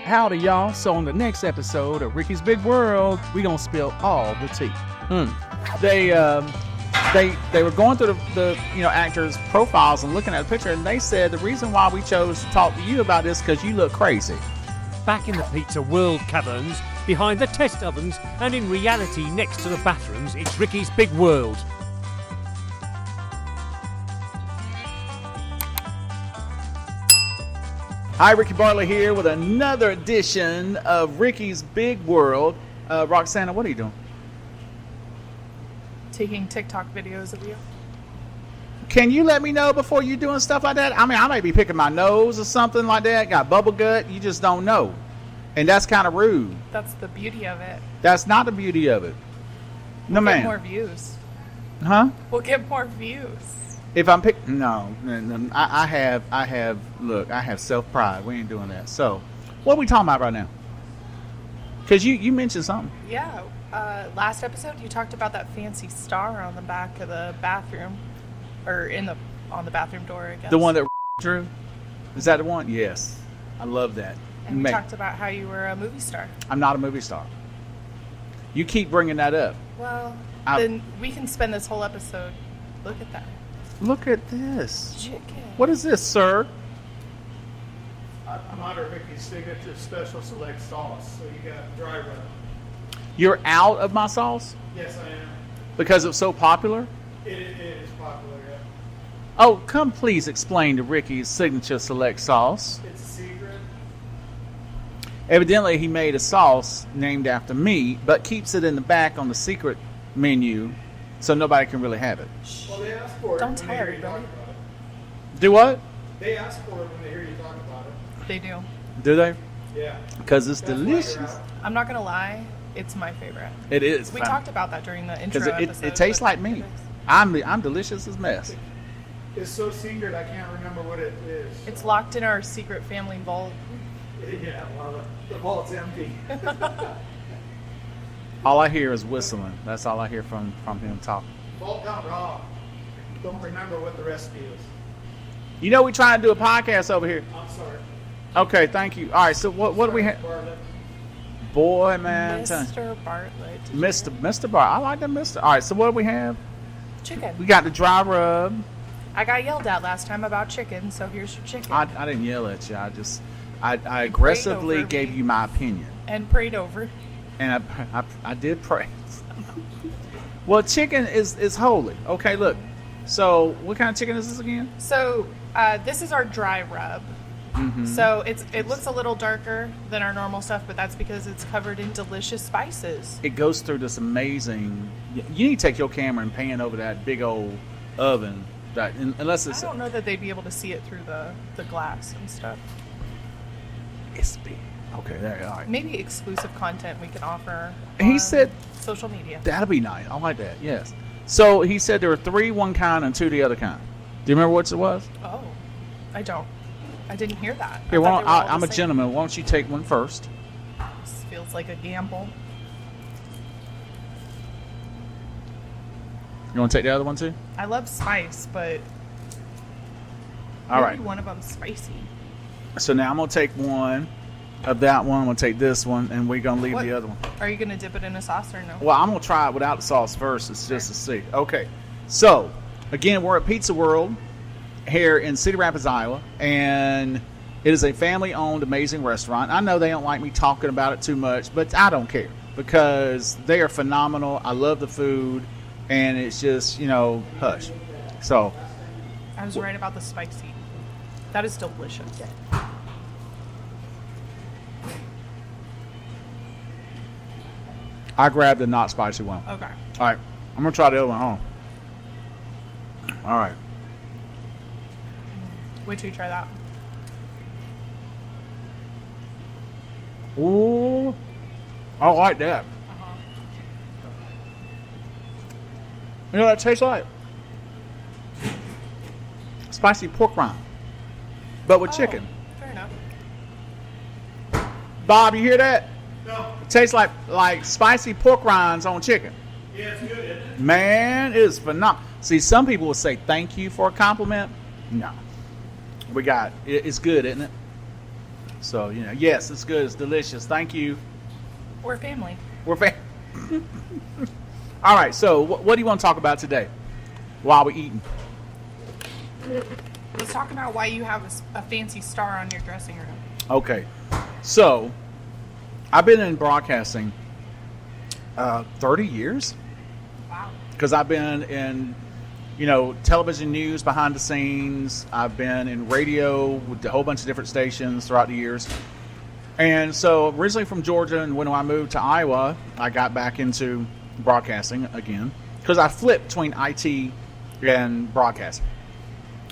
Howdy, y'all. So on the next episode of Ricky's Big World, we gonna spill all the tea. They were going through the actors' profiles and looking at the picture, and they said the reason why we chose to talk to you about this because you look crazy. Back in the pizza world caverns, behind the test ovens, and in reality next to the bathrooms, it's Ricky's Big World. Hi, Ricky Bartlett here with another edition of Ricky's Big World. Roxanna, what are you doing? Taking TikTok videos of you. Can you let me know before you doing stuff like that? I mean, I might be picking my nose or something like that. Got bubble gut. You just don't know. And that's kind of rude. That's the beauty of it. That's not the beauty of it. No, We'll get ma'am. more views. Huh? We'll get more views. If I'm no, I have self-pride. We ain't doing that. So, what are we talking about right now? Because you mentioned something. Yeah. Last episode, you talked about that fancy star on the back of the bathroom, or on the bathroom door, I guess. The one that drew? Is that the one? Yes. I love that. And we talked about how you were a movie star. I'm not a movie star. You keep bringing that up. Well, then we can spend this whole episode. Look at that. Look at this. Chicken. What is this, sir? I'm under Ricky's signature special select sauce, so you got dry rub. You're out of my sauce? Yes, I am. Because it's so popular? It is popular, yeah. Oh, come please explain to Ricky's signature select sauce. It's a secret. Evidently, he made a sauce named after me, but keeps it in the back on the secret menu so nobody can really have it. Well, they ask for it Don't when tell they hear you talk everybody. about it. Do what? They ask for it when they hear you talk about it. They do. Do they? Yeah. Because it's That's why delicious. you're out. I'm not going to lie. It's my favorite. It is. We fine. talked about that during the intro Because episode. it tastes but like me. it is. I'm delicious as mess. It's so secret, I can't remember what it is. It's locked in our secret family vault. Yeah, well, the vault's empty. All I hear is whistling. That's all I hear from him talking. Vault gone wrong. Don't remember what the recipe is. You know we trying to do a podcast over here. I'm sorry. Okay, thank you. All right, so what do we have? Bartlett. Boy, man. Mr. Bartlett. Mr. Bar. I like that Mr. All right, so what do we have? Chicken. We got the dry rub. I got yelled at last time about chicken, so here's your chicken. I didn't yell at you. I aggressively over gave me. you my opinion. And prayed over. And I did pray. Well, chicken is holy. Okay, look. So what kind of chicken is this again? So this is our dry rub. Mm-hmm. So it looks a little darker than our normal stuff, but that's because it's covered in delicious spices. It goes through this amazing. You need to take your camera and pan over that big old oven. Unless it's I don't know that they'd be able to see it through the glass and stuff. it's big. Okay, there. All right. Maybe exclusive content we can offer. He on said- social media. That'll be nice. I like that. Yes. So he said there were 3 one kind and 2 the other kind. Do you remember what it was? Oh, I don't. I didn't hear that. Here, I thought they were all I'm the a same. gentleman. Why don't you take one first? This feels like a gamble. You want to take the other one too? I love spice, but All maybe right. one of them's spicy. So now I'm gonna take one of that one. I'm gonna take this one, and we're gonna leave What? the other one. Are you gonna dip it in a sauce or no? Well, I'm gonna try it without the sauce first. It's just to see. Okay. So again, we're at Pizza World here in Cedar Rapids, Iowa, and it is a family-owned, amazing restaurant. I know they don't like me talking about it too much, but I don't care because they are phenomenal. I love the food, and it's just hush. So I was right about the spicy. That is delicious. I grabbed the not spicy one. Okay. All right, I'm gonna try the other one. Hold on. All right. Wait till you try that. Ooh, I like that. Uh-huh. You know what that tastes like? Spicy pork rind, but with chicken. Fair enough. Bob, you hear that? No. It tastes like spicy pork rinds on chicken. Yeah, it's good, isn't it? Man, it is phenomenal. See, some people will say thank you for a compliment. No. We got it. It's good, isn't it? So, yes, it's good. It's delicious. Thank you. We're family. We're All right, so what do you want to talk about today while we're eating? Let's talk about why you have a fancy star on your dressing room. Okay, so I've been in broadcasting 30 years. Wow. Because I've been in, television news behind the scenes. I've been in radio with a whole bunch of different stations throughout the years. And so originally from Georgia, and when I moved to Iowa, I got back into broadcasting again. Because I flipped between IT and broadcasting.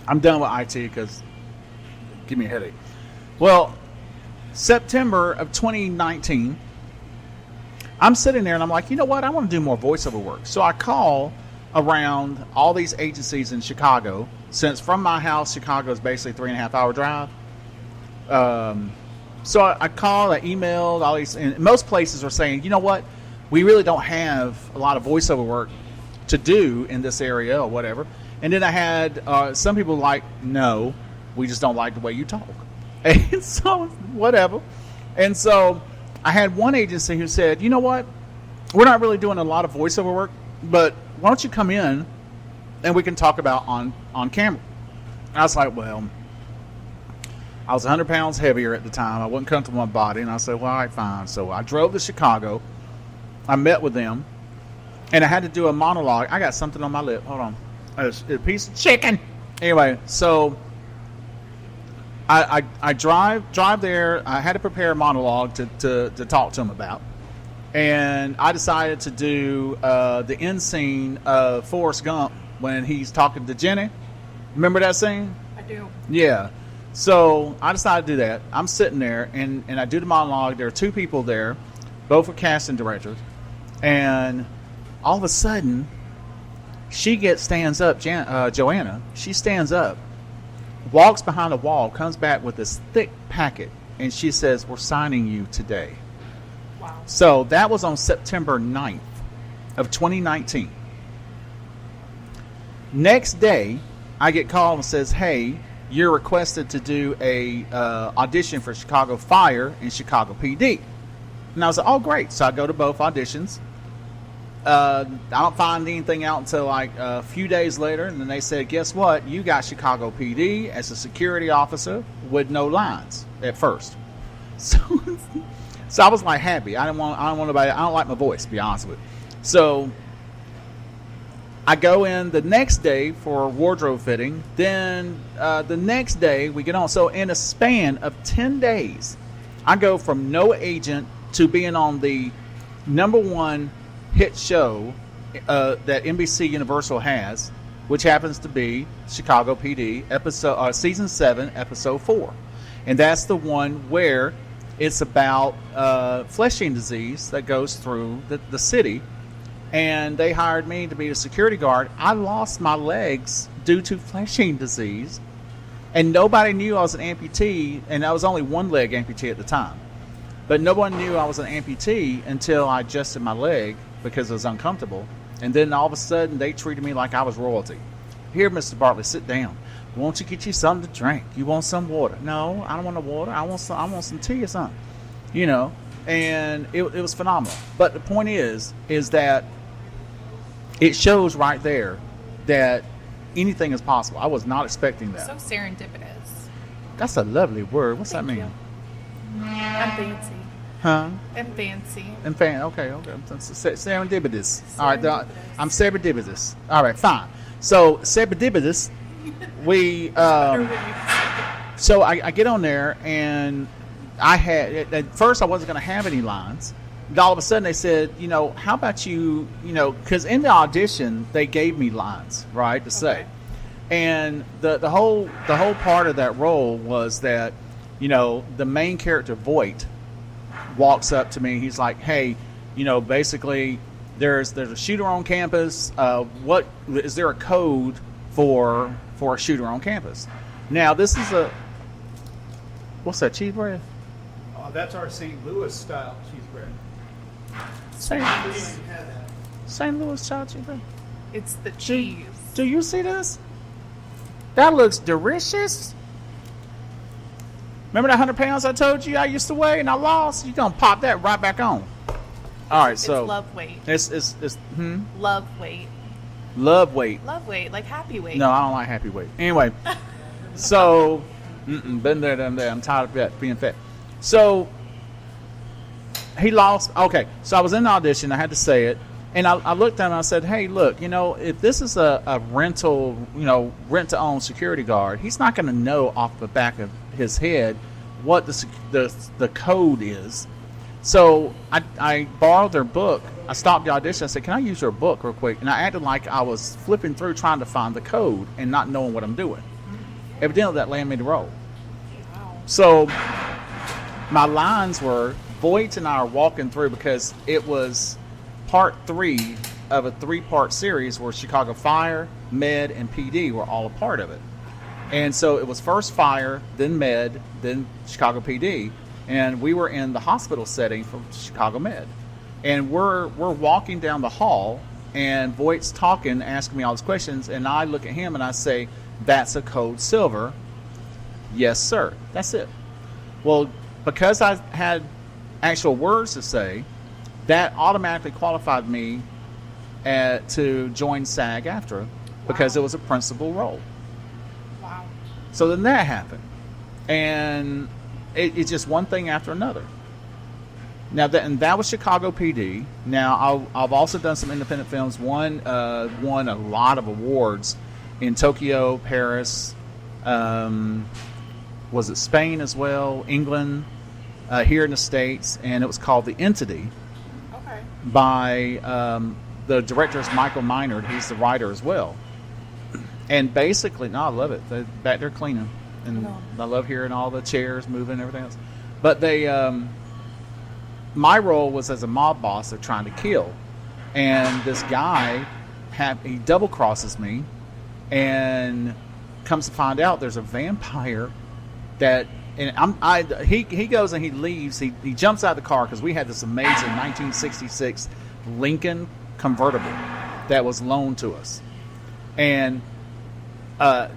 I'm done with IT because give me a headache. Well, September of 2019, I'm sitting there and I'm like, you know what? I want to do more voiceover work. So I call around all these agencies in Chicago. Since from my house, Chicago is basically 3.5 hour drive. So I called, I emailed all these, and most places are saying, you know what? We really don't have a lot of voiceover work to do in this area or whatever. And then I had some people like, no, we just don't like the way you talk. And so, whatever. And so I had one agency who said, you know what? We're not really doing a lot of voiceover work, but why don't you come in and we can talk about on camera. I was like, well, I was 100 pounds heavier at the time. I wasn't comfortable with my body. And I said, well, all right, fine. So I drove to Chicago. I met with them. And I had to do a monologue. I got something on my lip. Hold on. It's a piece of chicken. Anyway, so I drive there. I had to prepare a monologue to talk to them about. And I decided to do the end scene of Forrest Gump when he's talking to Jenny. Remember that scene? I do. Yeah. So I decided to do that. I'm sitting there, and I do the monologue. There are two people there. Both are casting directors. And all of a sudden, she stands up, Joanna. She stands up, walks behind the wall, comes back with this thick packet, and she says, we're signing you today. Wow. So that was on September 9th of 2019. Next day, I get called and says, hey, you're requested to do a audition for Chicago Fire and Chicago PD. And I was like, oh, great. So I go to both auditions. I don't find anything out until like a few days later. And then they said, guess what? You got Chicago PD as a security officer with no lines at first. So I was like happy. I don't like my voice, to be honest with you. So I go in the next day for wardrobe fitting. Then the next day we get on. So in a span of 10 days, I go from no agent to being on the #1 hit show that NBC Universal has, which happens to be Chicago PD season 7, episode 4, and that's the one where it's about flesh-eating disease that goes through the city. And they hired me to be a security guard. I lost my legs due to flesh-eating disease, and nobody knew I was an amputee, and I was only one leg amputee at the time. But no one knew I was an amputee until I adjusted my leg because it was uncomfortable. And then all of a sudden, they treated me like I was royalty. Here, Mr. Bartlett, sit down. Won't you get you something to drink? You want some water? No, I don't want no water. I want some tea or something. And it was phenomenal. But the point is that it shows right there that anything is possible. I was not expecting that. So serendipitous. That's a lovely word. What's that mean? You. I'm fancy. Huh? I'm fancy. Okay. Serendipitous. All right, I'm serendipitous. All right, fine. So serendipitous, we. So I get on there, and at first I wasn't going to have any lines. And all of a sudden they said, how about you, because in the audition they gave me lines, right, to say. And the whole part of that role was that, the main character Voight walks up to me. He's like, hey, basically there's a shooter on campus. What is there a code for a shooter on campus? Now this is what's that, cheese bread? That's our St. Louis style cheese bread. St. Louis style cheese bread. It's the cheese. Do you see this? That looks delicious. Remember that 100 pounds I told you I used to weigh and I lost? You're going to pop that right back on. All right, so. It's love weight. It's Love weight. Love weight. Love weight, like happy weight. No, I don't like happy weight. Anyway, so, been there, done there. I'm tired of being fat. So, he lost. Okay, so I was in the audition. I had to say it. And I looked at him and I said, hey, look, if this is a rental, rent-to-own security guard, he's not going to know off the back of his head what the code is. So I borrowed their book. I stopped the audition. I said, can I use your book real quick? And I acted like I was flipping through trying to find the code and not knowing what I'm doing. Evidently, that landed me the role. Wow. So my lines were, Voight and I are walking through because it was part 3 of a 3-part series where Chicago Fire, Med, and PD were all a part of it. And so it was first Fire, then Med, then Chicago PD. And we were in the hospital setting for Chicago Med. And we're walking down the hall, and Voight's talking, asking me all these questions, and I look at him and I say, that's a code silver. Yes, sir. That's it. Well, because I had actual words to say, that automatically qualified me to join SAG-AFTRA because it was a principal role. Wow. So then that happened. And it's just one thing after another. Now, that was Chicago PD. Now, I've also done some independent films. One won a lot of awards in Tokyo, Paris, was it Spain as well, England, here in the States, and it was called The Entity. Okay. By the director is Michael Minard. He's the writer as well. And basically, no, I love it. They're back there cleaning. And I love hearing all the chairs moving and everything else. But my role was as a mob boss they're trying to kill. And this guy, he double crosses me and comes to find out there's a vampire that, and he goes and he leaves. He jumps out of the car because we had this amazing 1966 Lincoln convertible that was loaned to us. And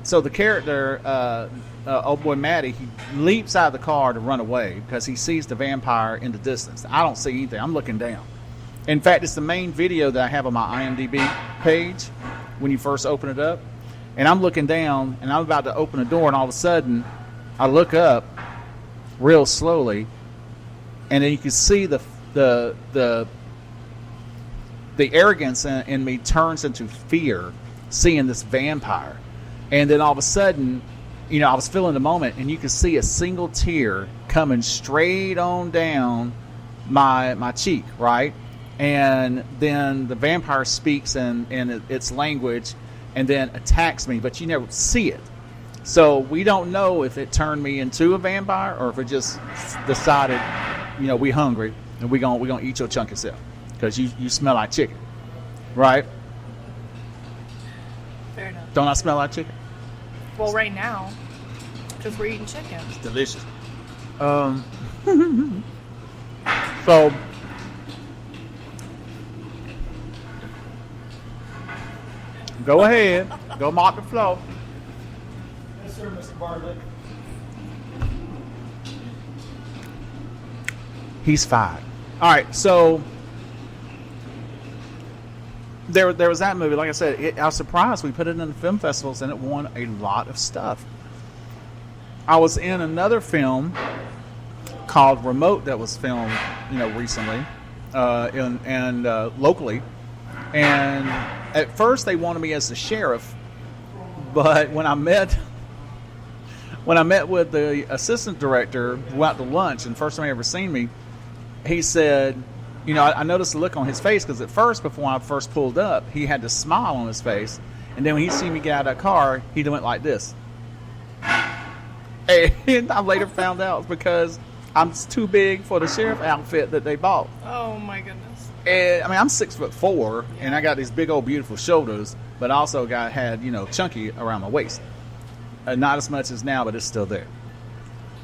so the character, old boy Matty, he leaps out of the car to run away because he sees the vampire in the distance. I don't see anything. I'm looking down. In fact, it's the main video that I have on my IMDb page when you first open it up. And I'm looking down, and I'm about to open the door, and all of a sudden, I look up real slowly, and then you can see the arrogance in me turns into fear, seeing this vampire. And then all of a sudden, I was feeling the moment, and you could see a single tear coming straight on down my cheek, right? And then the vampire speaks in its language and then attacks me, but you never see it. So we don't know if it turned me into a vampire or if it just decided, we hungry and we gonna eat your chunk yourself because you smell like chicken, right? Fair enough. Don't I smell like chicken? Well, right now, because we're eating chicken. It's delicious. So go ahead, go mop the floor. Yes, sir, Mr. Bartlett. He's fired. All right, so there was that movie. Like I said, I was surprised. We put it in the film festivals, and it won a lot of stuff. I was in another film called Remote that was filmed, recently, and locally. And at first, they wanted me as the sheriff, but when I met with the assistant director who went out to lunch, and first time he ever seen me, he said, I noticed the look on his face because at first, before I first pulled up, he had this smile on his face, and then when he seen me get out of that car, he went like this. And I later found out it's because I'm too big for the sheriff outfit that they bought. Oh my goodness. And, I'm 6'4", and I got these big old beautiful shoulders, but also had chunky around my waist. Not as much as now, but it's still there.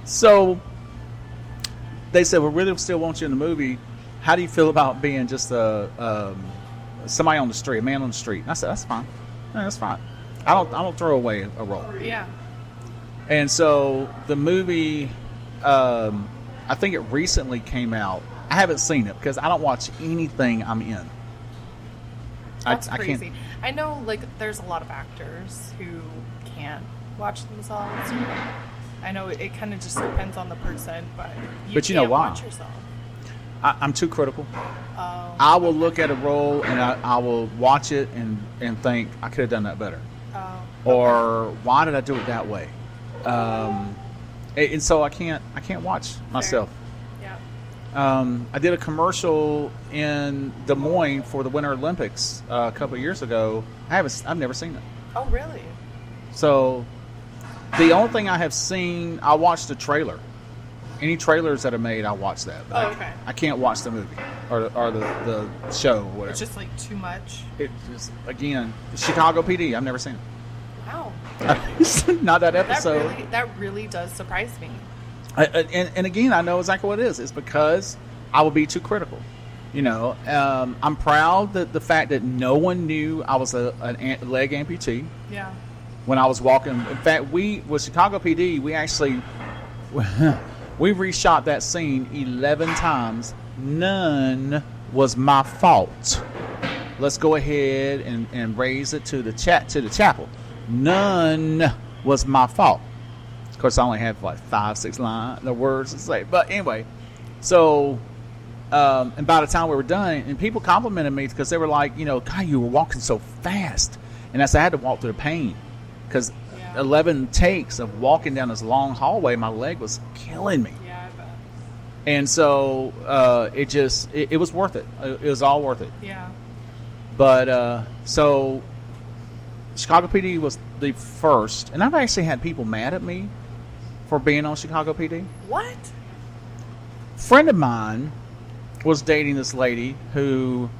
So they said, "We really still want you in the movie. How do you feel about being just somebody on the street, a man on the street?" And I said, "That's fine. Yeah, that's fine. I don't throw away a role." Yeah. And so the movie I think it recently came out. I haven't seen it because I don't watch anything I'm in. That's I crazy. can't. I know, like, there's a lot of actors who can't watch themselves. I know it kind of just depends on the person, but you know can't why? watch yourself. I'm too critical. Oh. I will look at a role and I will watch it and think I could have done that better, Oh. or why did I do it that way? And so I can't watch myself. Yeah. I did a commercial in Des Moines for the Winter Olympics a couple of years ago. I've never seen it. Oh, really? So the only thing I have seen, I watched the trailer. Any trailers that are made, I watch that. But Okay. I can't watch the movie or the show or whatever. It's just like too much. It just, again, Chicago PD. I've never seen Wow. it. Not that episode. That really does surprise me. And again, I know exactly what it is. It's because I will be too critical. You know, I'm proud that the fact that no one knew I was a leg amputee Yeah. when I was walking. In fact, with Chicago PD, we actually we reshot that scene 11 times. None was my fault. Let's go ahead and raise it to the chapel. None was my fault. Of course, I only have like 5-6 words to say. But anyway, so and by the time we were done, and people complimented me because they were like, you know, God, you were walking so fast, and I said I had to walk through the pain because 11 takes of walking down this long hallway, my leg was killing me. Yeah, I bet. And so it was worth it. It was all worth it. Yeah. But so Chicago PD was the first, and I've actually had people mad at me for being on Chicago PD. What? Friend of mine was dating this lady who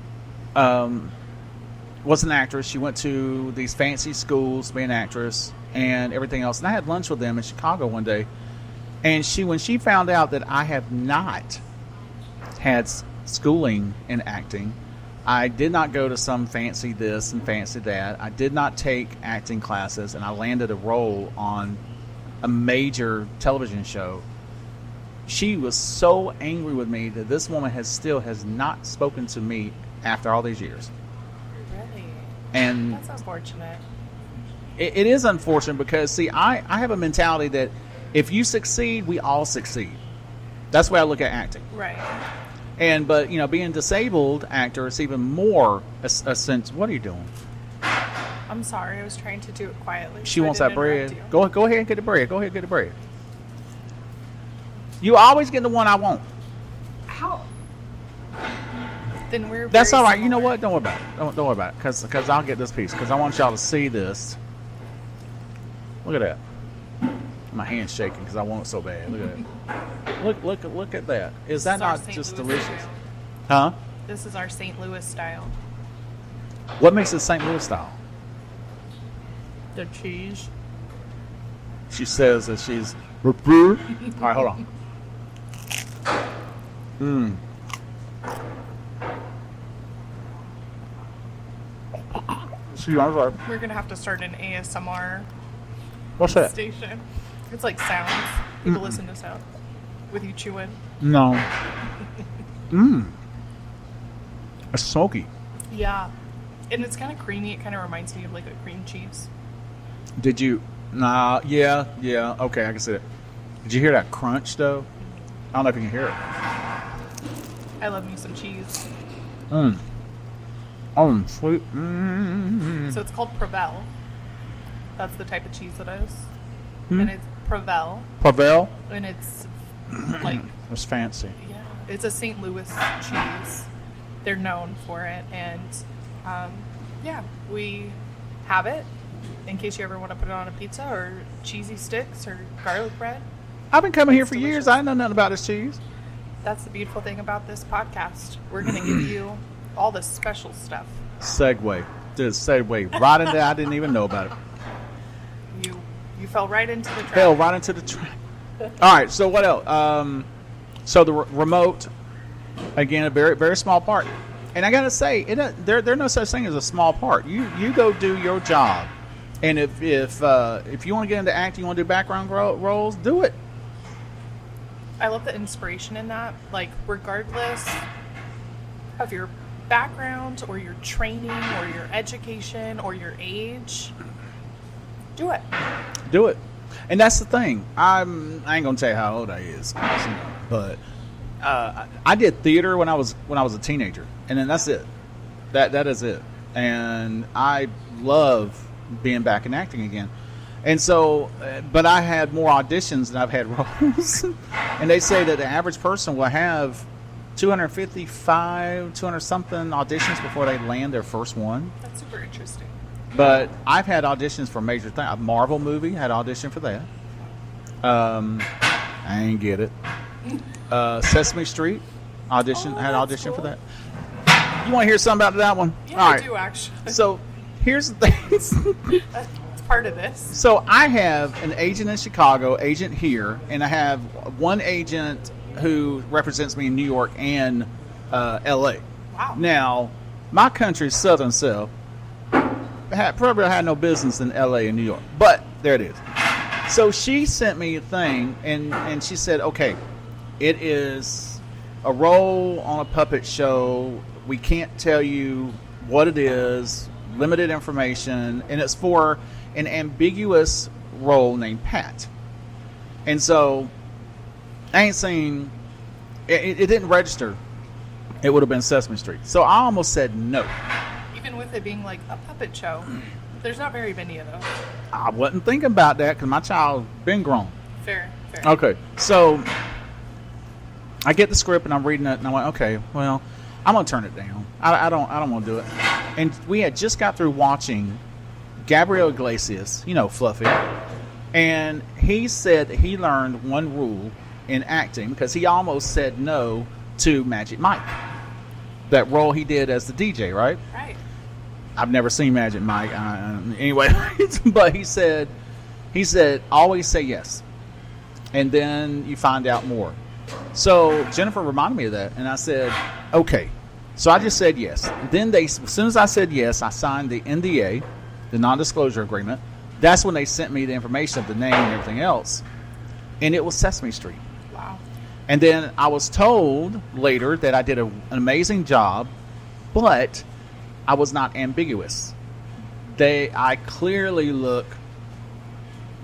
was an actress. She went to these fancy schools to be an actress and everything else. And I had lunch with them in Chicago one day. And when she found out that I have not had schooling in acting, I did not go to some fancy this and fancy that. I did not take acting classes, and I landed a role on a major television show. She was so angry with me that this woman has not spoken to me after all these years. Really? And That's unfortunate. it is unfortunate because, see, I have a mentality that if you succeed, we all succeed. That's the way I look at acting. Right. But, you know, being a disabled actor is even more a sense. What are you doing? I'm sorry. I was trying to do it quietly. She so I wants didn't that bread. interrupt Go ahead and get the bread. Go ahead and get the bread. You always get the one I want. you. How? Then we're. That's very all right. You know similar. what? Don't worry about it. Don't worry about it. Because I'll get this piece. Because I want y'all to see this. Look at that. My hand's shaking because I want it so bad. Look at that. Look at that. Is that This is our not St. just Louis delicious? style. Huh? This is our St. Louis style. What makes it St. Louis style? The cheese. She says that she's. All right, hold on. See, I'm sorry. We're gonna have to start an ASMR What's that? station. It's like sounds. People listen to sounds with you chewing. No. It's smoky. Yeah, and it's kind of creamy. It kind of reminds me of like a cream cheese. Did you? Nah. Yeah. Okay, I can see it. Did you hear that crunch though? I don't know if you can hear it. I love me some cheese. Oh, sweet. So it's called Provel. That's the type of cheese it is. And it's Provel. Pavel. And it's like, It's fancy. yeah, it's a St. Louis cheese. They're known for it. And yeah, we have it in case you ever want to put it on a pizza or cheesy sticks or garlic bread. I've been coming here for delicious. years. I didn't know nothing about this cheese. That's the beautiful thing about this podcast. We're going to give you all the special stuff. Segue. Just segue right into. I didn't even know about it. You fell right into the trap. Fell right into the trap. All right. So what else? So the remote, again, a very very small part. And I gotta say, there's no such thing as a small part. You go do your job, and if you want to get into acting, you want to do background roles, do it. I love the inspiration in that. Like, regardless of your background or your training or your education or your age, do it. Do it. And that's the thing. I ain't gonna tell you how old I is, but I did theater when I was a teenager, and then that's it. That is it. And I love being back in acting again. And so, but I had more auditions than I've had roles. And they say that the average person will have 255, 200 something auditions before they land their first one. That's super interesting. But I've had auditions for major things. A Marvel movie, had audition for that. I ain't get it. Sesame Street, had audition for that. You want to hear something about that one? Yeah, All I right. do, actually. So, here's the thing. That's part of this. So, I have an agent in Chicago, agent here, and I have one agent who represents me in New York and L.A. Wow. Now, my country's Southern Self probably had no business in L.A. and New York, but there it is. So she sent me a thing, and she said, okay, it is a role on a puppet show. We can't tell you what it is, limited information, and it's for an ambiguous role named Pat. And so I ain't seen it didn't register. It would have been Sesame Street. So I almost said no. Even with it being like a puppet show, there's not very many of those. I wasn't thinking about that because my child's been grown. Fair. Okay, so I get the script and I'm reading it and I went, okay, well, I'm gonna turn it down. I don't want to do it. And we had just got through watching Gabriel Iglesias, Fluffy, and he said that he learned one rule in acting because he almost said no to Magic Mike, that role he did as the DJ, right? Right. I've never seen Magic Mike anyway, but he said always say yes, and then you find out more. So Jennifer reminded me of that, and I said, okay. So I just said yes. Then as soon as I said yes, I signed the NDA, the non-disclosure agreement. That's when they sent me the information of the name and everything else, and it was Sesame Street. Wow. And then I was told later that I did an amazing job, but I was not ambiguous. I clearly look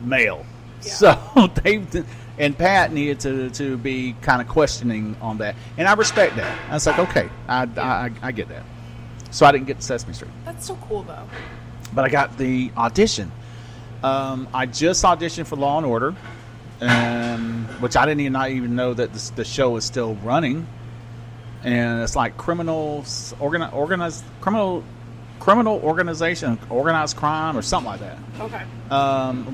male. Yeah. So and Pat needed to be kind of questioning on that. And I respect that. I was like, okay, I get that. So I didn't get to Sesame Street. That's so cool, though. But I got the audition. I just auditioned for Law and Order, which I didn't even know that the show is still running. And it's like criminal organization, organized crime, or something like that. Okay.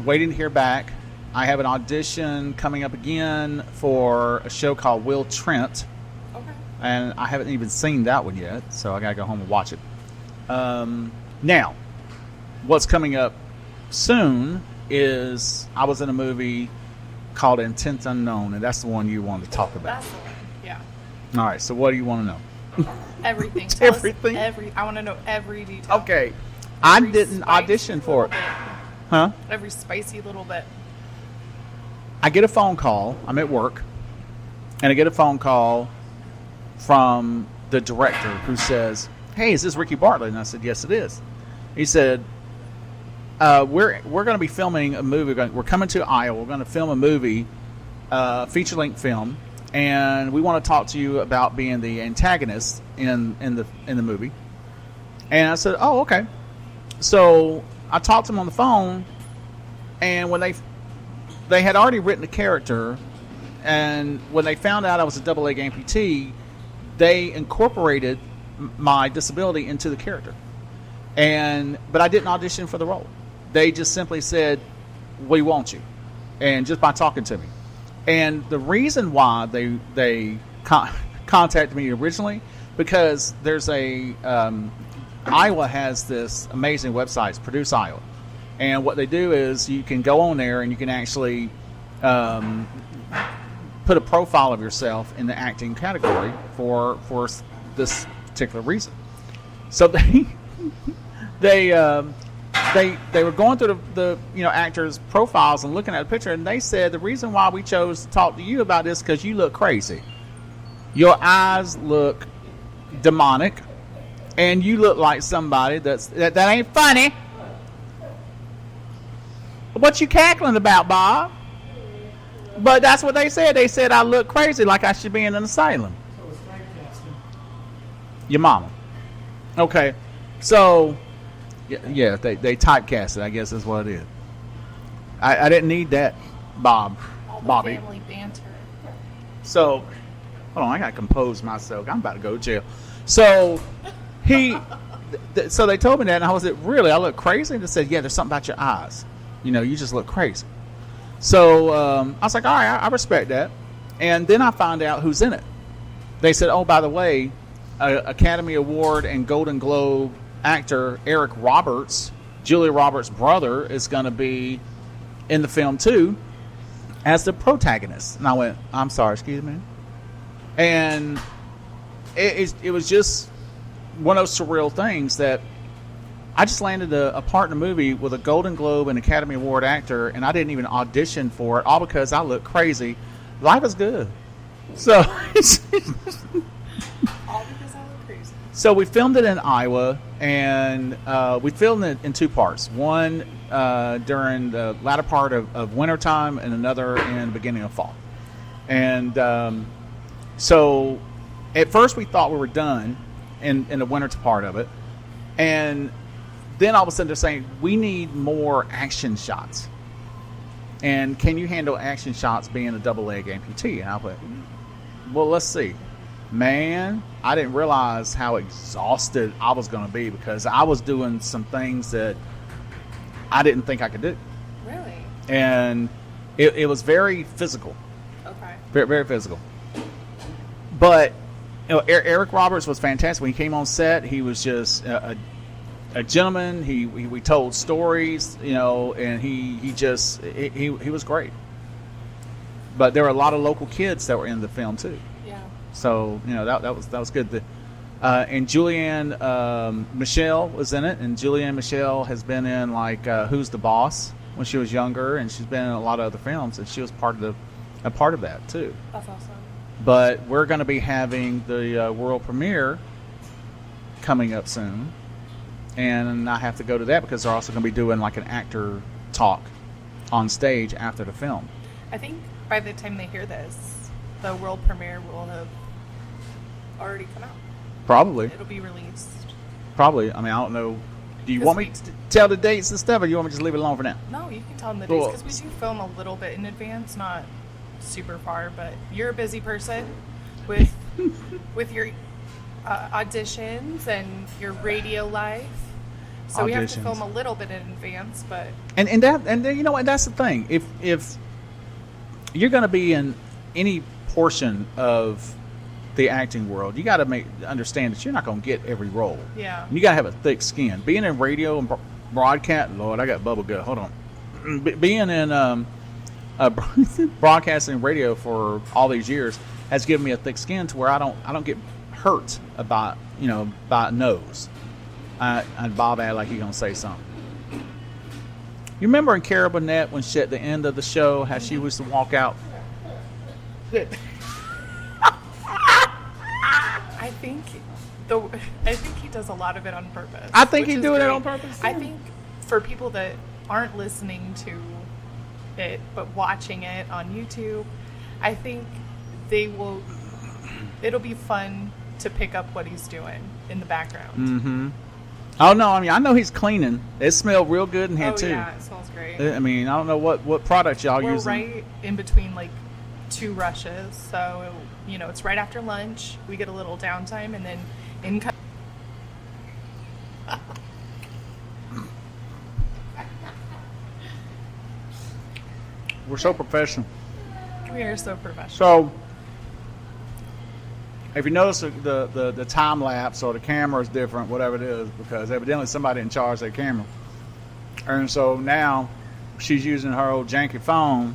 Waiting to hear back. I have an audition coming up again for a show called Will Trent. Okay. And I haven't even seen that one yet, so I gotta go home and watch it. Now, what's coming up soon is I was in a movie called Intent Unknown, and that's the one you wanted to talk about. That's the one. Yeah. All right, so what do you want to know? Everything. Tell us Everything? I want to know every detail. Okay. I Every didn't spicy audition for it. little bit. Huh? Every spicy little bit. I get a phone call. I'm at work, and I get a phone call from the director who says, "Hey, is this Ricky Bartlett?" And I said, "Yes, it is." He said, "We're going to be filming a movie. We're coming to Iowa. We're going to film a movie, feature-length film, and we want to talk to you about being the antagonist in the movie." And I said, "Oh, okay." So I talked to him on the phone, and when they had already written a character, and when they found out I was a double-leg amputee, they incorporated my disability into the character. But I didn't audition for the role. They just simply said, "We want you," and just by talking to me. And the reason why they contacted me originally, because there's Iowa has this amazing website, it's Produce Iowa. And what they do is you can go on there and you can actually put a profile of yourself in the acting category for this particular reason. So they they were going through the actors' profiles and looking at the picture, and they said the reason why we chose to talk to you about this because you look crazy. Your eyes look demonic, and you look like somebody that ain't funny. What you cackling about, Bob? But that's what they said. They said I look crazy, like I should be in an asylum. So it's typecasting. Your mama. Okay, so yeah, they typecast it. I guess is what it is. I didn't need that, Bobby. Family banter. So, hold on, I gotta compose myself. I'm about to go to jail. So so they told me that, and I was like, really? I look crazy? And they said, yeah, there's something about your eyes. You just look crazy. So I was like, all right, I respect that. And then I found out who's in it. They said, oh, by the way, Academy Award and Golden Globe actor Eric Roberts, Julia Roberts' brother, is going to be in the film too as the protagonist. And I went, I'm sorry, excuse me. And it was just one of those surreal things that I just landed a part in a movie with a Golden Globe and Academy Award actor, and I didn't even audition for it, all because I look crazy. Life is good. So, All because I look crazy. So we filmed it in Iowa, and we filmed it in two parts. One during the latter part of wintertime, and another in the beginning of fall. And so at first we thought we were done in the winter part of it. And then all of a sudden they're saying, we need more action shots. And can you handle action shots being a double leg amputee? And I went, well, let's see. Man, I didn't realize how exhausted I was going to be because I was doing some things that I didn't think I could do. Really? And it was very physical. Okay. Very, very physical. But Eric Roberts was fantastic. When he came on set, he was just a gentleman. We told stories, and he was great. But there were a lot of local kids that were in the film too. Yeah. So that was good. And Julianne Michelle was in it, and Julianne Michelle has been in Who's the Boss when she was younger, and she's been in a lot of other films, and she was part of that too. That's awesome. But we're going to be having the world premiere coming up soon, and I have to go to that because they're also going to be doing an actor talk on stage after the film. I think by the time they hear this, the world premiere will have already come out. Probably. It'll be released. Probably. I mean, I don't know. Do you want me to tell the dates and stuff, or do you want me to just leave it alone for now? No, you can tell them the dates because we do film a little bit in advance, not super far, but you're a busy person with your auditions and your radio life, so we have to film a little bit in advance. But and that's the thing. If you're going to be in any portion of the acting world, you got to understand that you're not going to get every role. Yeah, you got to have a thick skin. Being in radio and broadcast, Lord, I got bubble gut. Hold on. Being in broadcasting radio for all these years has given me a thick skin to where I don't get hurt about no's. And Bob acted like he gonna say something. You remember in Cara Burnett when she at the end of the show how she used to walk out? I think he does a lot of it on purpose. I think he's doing it on purpose. I think for people that aren't listening to it but watching it on YouTube, I think it'll be fun to pick up what he's doing in the background. Mm-hmm. Oh no, I mean I know he's cleaning. It smells real good in here too. Yeah, it smells great. I mean I don't know what product y'all We're using. right in between two rushes, so it's right after lunch. We get a little downtime, and then in. We're so professional. We are so professional. So, if you notice the time lapse or the camera is different, whatever it is, because evidently somebody in charge of that camera. And so now she's using her old janky phone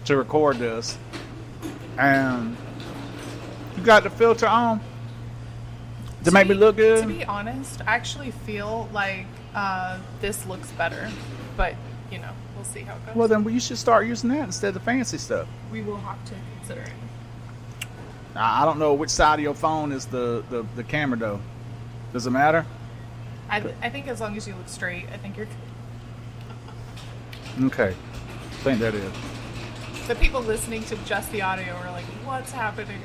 to record this. And you got the filter on to make me look good? To be honest, I actually feel like This looks better, but you know, we'll see how it goes. Well, then you should start using that instead of the fancy stuff. We will have to consider it. I don't know which side of your phone is the camera, though. Does it matter? I think as long as you look straight, I think you're good. Okay. I think that is. The people listening to just the audio are like, what's happening?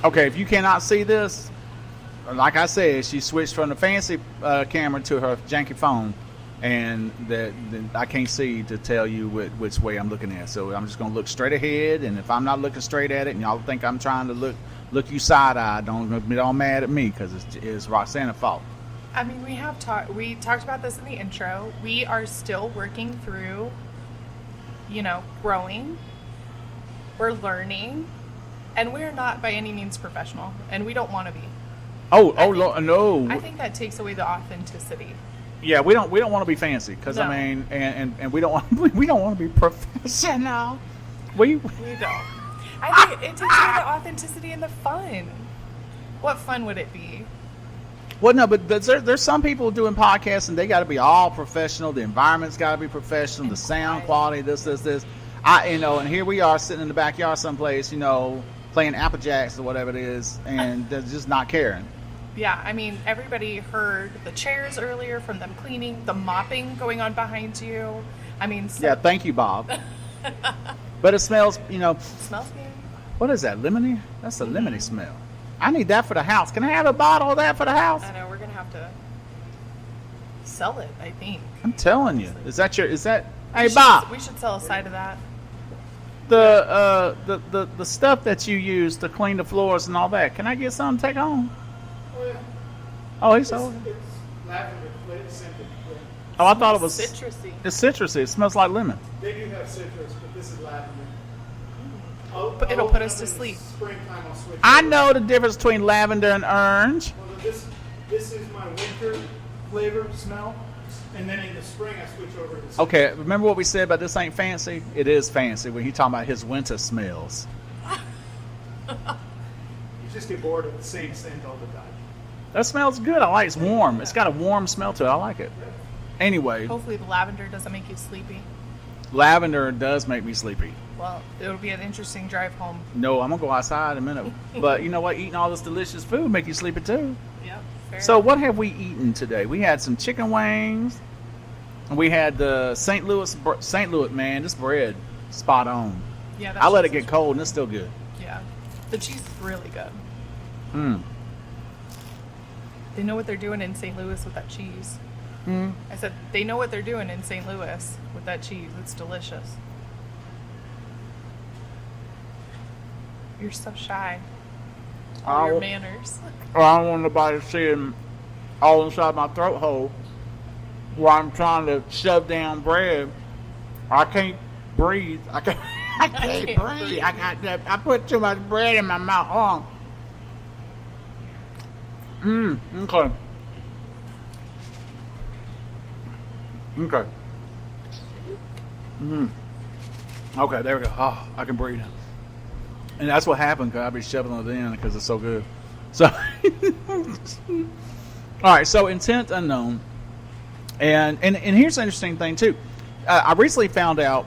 Okay, if you cannot see this, like I said, she switched from the fancy camera to her janky phone, and that I can't see to tell you which way I'm looking at. So I'm just going to look straight ahead, and if I'm not looking straight at it, and y'all think I'm trying to look you side-eyed, don't be all mad at me, because it's Roxanna's fault. I mean, we talked about this in the intro. We are still working through, growing. We're learning, and we're not by any means professional, and we don't want to be. No. I think that takes away the authenticity. Yeah, we don't want to be fancy, because No. I mean, and we don't want to be professional. We don't. I think it takes away the authenticity and the fun. What fun would it be? Well, no, but there's some people doing podcasts and they got to be all professional. The environment's got to be professional. The sound quality, this. And here we are sitting in the backyard someplace, playing Apple Jacks or whatever it is, and they're just not caring. Yeah, I mean, everybody heard the chairs earlier from them cleaning, the mopping going on behind you. I mean, Yeah, thank you, Bob. But it smells, smells good. what is that, lemony? That's a lemony smell. I need that for the house. Can I have a bottle of that for the house? I know, we're going to have to sell it, I think. I'm telling you. Hey, Bob. We should sell a side of that. The stuff that you use to clean the floors and all that, can I get something to take home? Oh, he's sold it. It's lavender scented. Oh, I thought it was Citrusy. It's citrusy. It smells like lemon. They do have citrus, but this is lavender. But it'll put us to sleep. Springtime, I'll switch I over. know the difference between lavender and orange. Well, this is my winter flavor smell, and then in the spring I switch over to citrus. Okay, remember what we said about this ain't fancy? It is fancy when he talking about his winter smells. You just get bored of the same scent all the time. That smells good. I like it. It's warm. It's got a warm smell to it. I like it. Anyway, Hopefully the lavender doesn't make you sleepy. lavender does make me sleepy. Well, it'll be an interesting drive home. No, I'm going to go outside in a minute. But you know what? Eating all this delicious food make you sleepy too. Yep. Fair So enough. what have we eaten today? We had some chicken wings. And we had the St. Louis, man, this bread, spot on. Yeah, I let it cheese get cold and it's still good. Yeah. The cheese is really good. Mm. They know what they're doing in St. Louis with that cheese. Mm. I said, they know what they're doing in St. Louis with that cheese. It's delicious. You're so shy. All your manners. I don't want nobody seeing all inside my throat hole while I'm trying to shove down bread. I can't breathe. I can't breathe. I put too much bread in my mouth. Okay. Okay. Okay, there we go. Oh, I can breathe now. And that's what happened because I'll be shoving it in because it's so good. So, all right. So, intent unknown, and here's an interesting thing too. I recently found out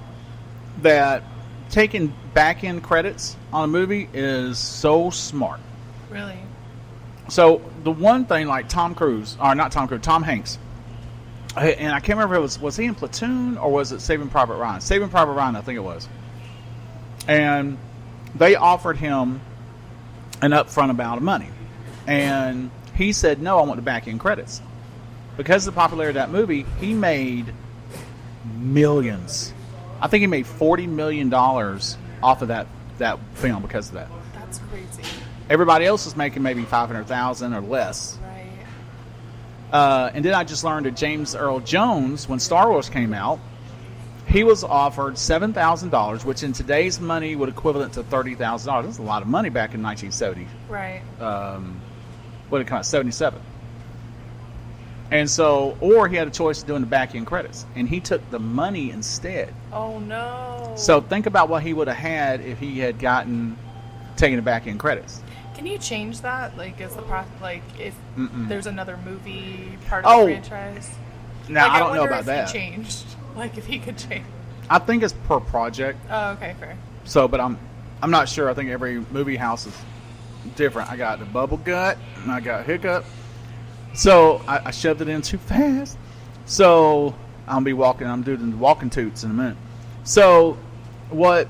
that taking back-end credits on a movie is so smart. Really? So the one thing, like Tom Hanks, and I can't remember if it was he in Platoon or was it Saving Private Ryan? Saving Private Ryan, I think it was. And they offered him an upfront amount of money, and he said, "No, I want the back-end credits." Because of the popularity of that movie, he made millions. I think he made $40 million off of that film because of that. That's crazy. Everybody else is making maybe $500,000 or less. Right. And then I just learned that James Earl Jones, when Star Wars came out, he was offered $7,000, which in today's money would equivalent to $30,000. That's a lot of money back in 1970. Right. What did it come out? 77. And so, or he had a choice of doing the back-end credits, and he took the money instead. Oh no. So think about what he would have had if he had taken the back-end credits. Can you change that? Like, is the like if there's another movie part Oh. of the franchise? Now, Like, I don't know wonder about if that. He changed. Like, if he could change. I think it's per project. Oh, okay, fair. So, but I'm not sure. I think every movie house is different. I got the bubble gut and I got hiccup. So I shoved it in too fast. So I'm doing the walking toots in a minute. So what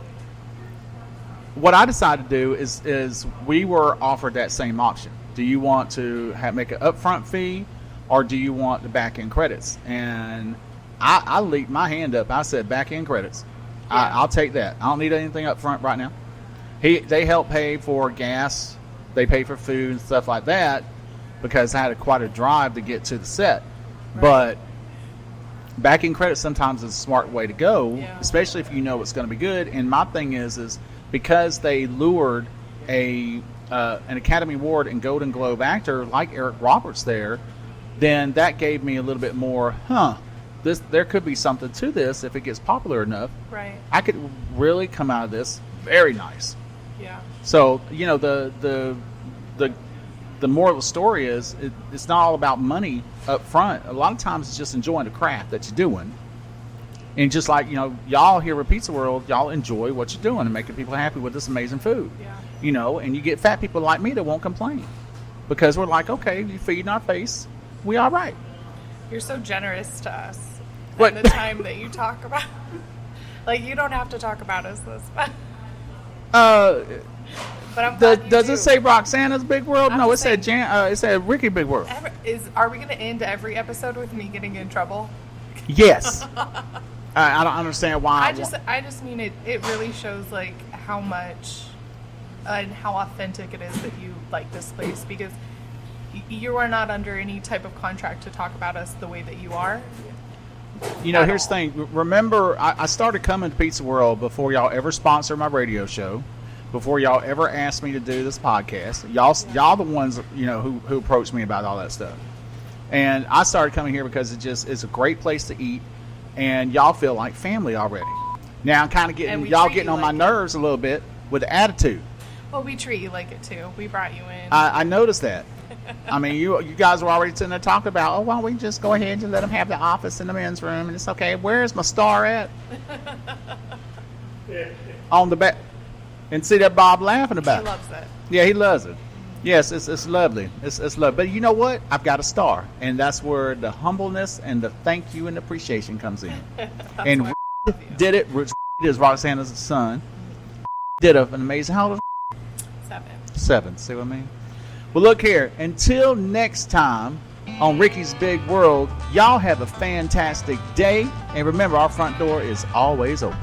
I decided to do is we were offered that same option. Do you want to make an upfront fee, or do you want the back end credits? And I leaped my hand up. I said back end credits. Yeah. I'll take that. I don't need anything up front right now. They help pay for gas. They pay for food and stuff like that because I had quite a drive to get to the set. Right. But back end credits sometimes is a smart way to go, Yeah. especially if you know it's going to be good. And my thing is because they lured an Academy Award and Golden Globe actor like Eric Roberts there, then that gave me a little bit more, there could be something to this if it gets popular enough. Right. I could really come out of this very nice. Yeah. So, the moral of the story is it's not all about money up front. A lot of times it's just enjoying the craft that you're doing. And just like, y'all here at Pizza World, y'all enjoy what you're doing and making people happy with this amazing food. Yeah. And you get fat people like me that won't complain. Because we're like, okay, you feeding our face, we all right. You're so generous to us. What? And the time that you talk about. Like, you don't have to talk about us this much. But I'm glad you Does do. it say Roxanna's Big World? I'm No, it just saying- said it said Ricky Big World. Are we going to end every episode with me getting in trouble? Yes. I don't understand why. I just mean it really shows like how much and how authentic it is that you like this place, because you are not under any type of contract to talk about us the way that you are. Here's the thing. Remember, I started coming to Pizza World before y'all ever sponsored my radio show, before y'all ever asked me to do this podcast. Y'all the ones who approached me about all that stuff. And I started coming here because it's a great place to eat, and y'all feel like family already. Now I'm kind of getting getting on my nerves a little bit with the attitude. Well, we treat you like it too. We brought you in. I noticed that. I mean, you guys were already sitting there talking about, why don't we just go ahead and let them have the office in the men's room, and it's okay. Where's my star at? On the back. And see that Bob laughing about He it. loves it. Yeah, he loves it. Yes, it's lovely. It's lovely. But you know what? I've got a star, and that's where the humbleness and the thank you and appreciation comes in. And why did it. Is Roxanna's son. Did an amazing. How old is 7. 7? See what I mean? Well, look here. Until next time on Ricky's Big World, y'all have a fantastic day. And remember, our front door is always open.